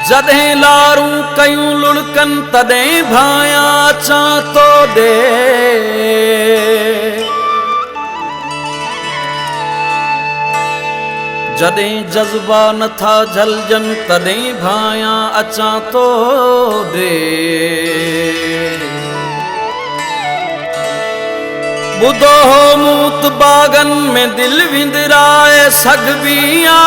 जदें लारू कयूं लुड़कन तदें भाया चा तो दे। जदें जज्बा न था झलजन तदें भाया अचा तो दे। बुधो हो मूत बागन में दिल विंदराए सगबिया।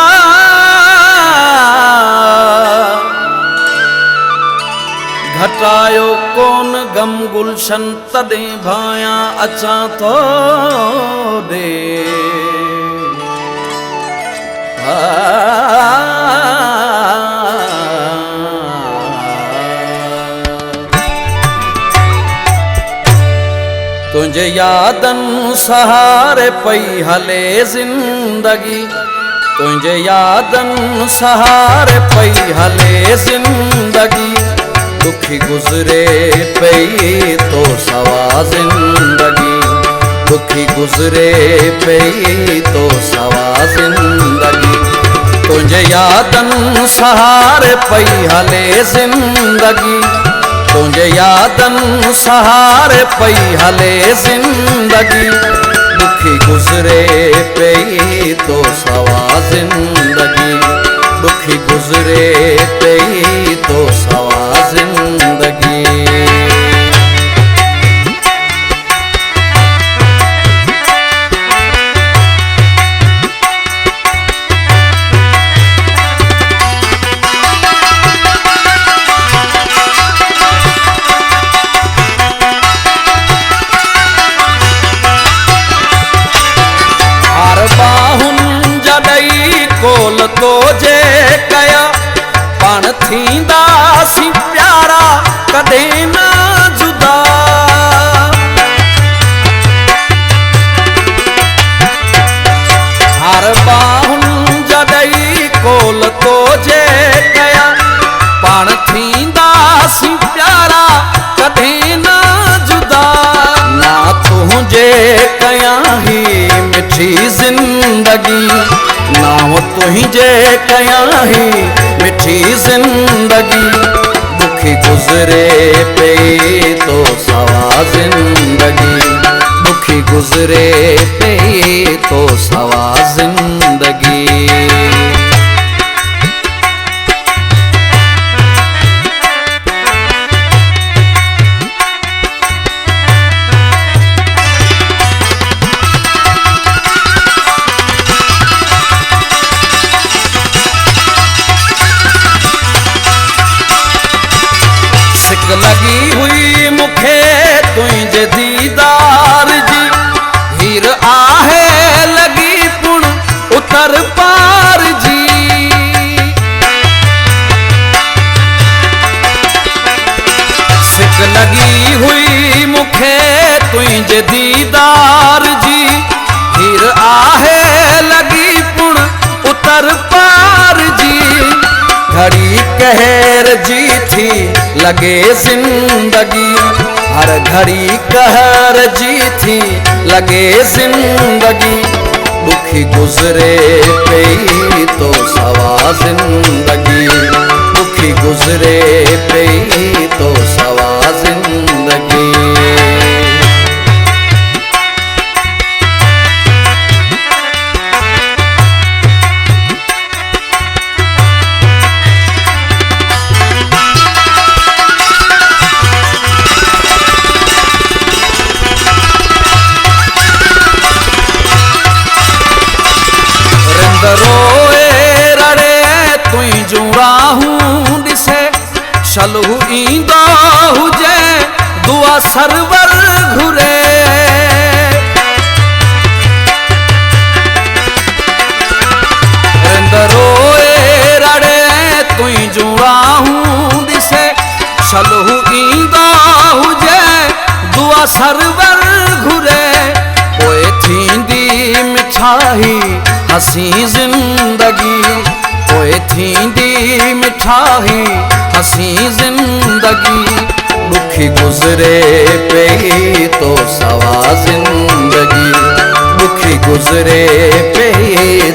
घटायो कौन गम गुलशन तदें भाया अचा तो दे। तुझे यादन सहारे पई हले जिंदगी। तुझे यादन सहारे पई हले जिंदगी। दुखी गुजरे पई तो सवा जिंदगी। दुखी गुजरे पई तो सवा जिंदगी। तुझे यादन सहारे पई हले जिंदगी। तुझे यादन सहारे पई हले जिंदगी। दुखी गुजरे पई तो सवा जिंदगी। दुखी गुजरे पई तो सवा जिंदगी। कोल तो जे कया पण थींदा सी प्यारा कदे ना जुदा। हर बाहुन जडई कोल तो जे कया पण थींदा सी प्यारा कदे ना जुदा। ना तुझे कया ही मिठी जिंदगी। नाम तुझे कया ही मिठी जिंदगी। दुखी गुजरे पे तो सवा जिंदगी। दुखी गुजरे पे तो सवा जिंदगी। लगी हुई मुखे तुझे दीदार जी। हीर आहे लगी पुण उतर पार जी। सिक लगी हुई मुखे तुझे दीदार जी। हीर आहे लगी पुण उतर पार जी। घड़ी कहर जी थी लगे जिंदगी। हर घड़ी कहर जी थी लगे जिंदगी। दुखी गुजरे पे तो सवा जिंदगी। दुखी गुजरे पे तो सवा जिंदगी। शलहू ईंदा हुजे दुआ सरवर घुरे रोए रड़े तुई जुड़ाहूं दिसे शलहू ईंदा हुजे दुआ सरवर घुरे ओए थींदी मिठाई हसी जिंदगी ओए थींदी मिठाई हसी जिंदगी दुखी गुजरे पे तो सवा जिंदगी दुखी गुजरे पे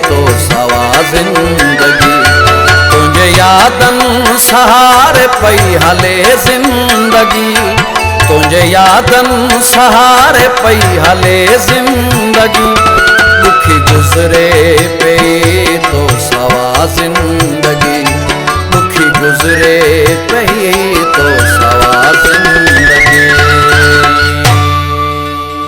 तो सवा जिंदगी तुझे यादन सहारे पई हले जिंदगी तुझे यादन सहारे पई हले जिंदगी दुखी गुजरे पे तो सवा जिंदगी दुखी गुजरे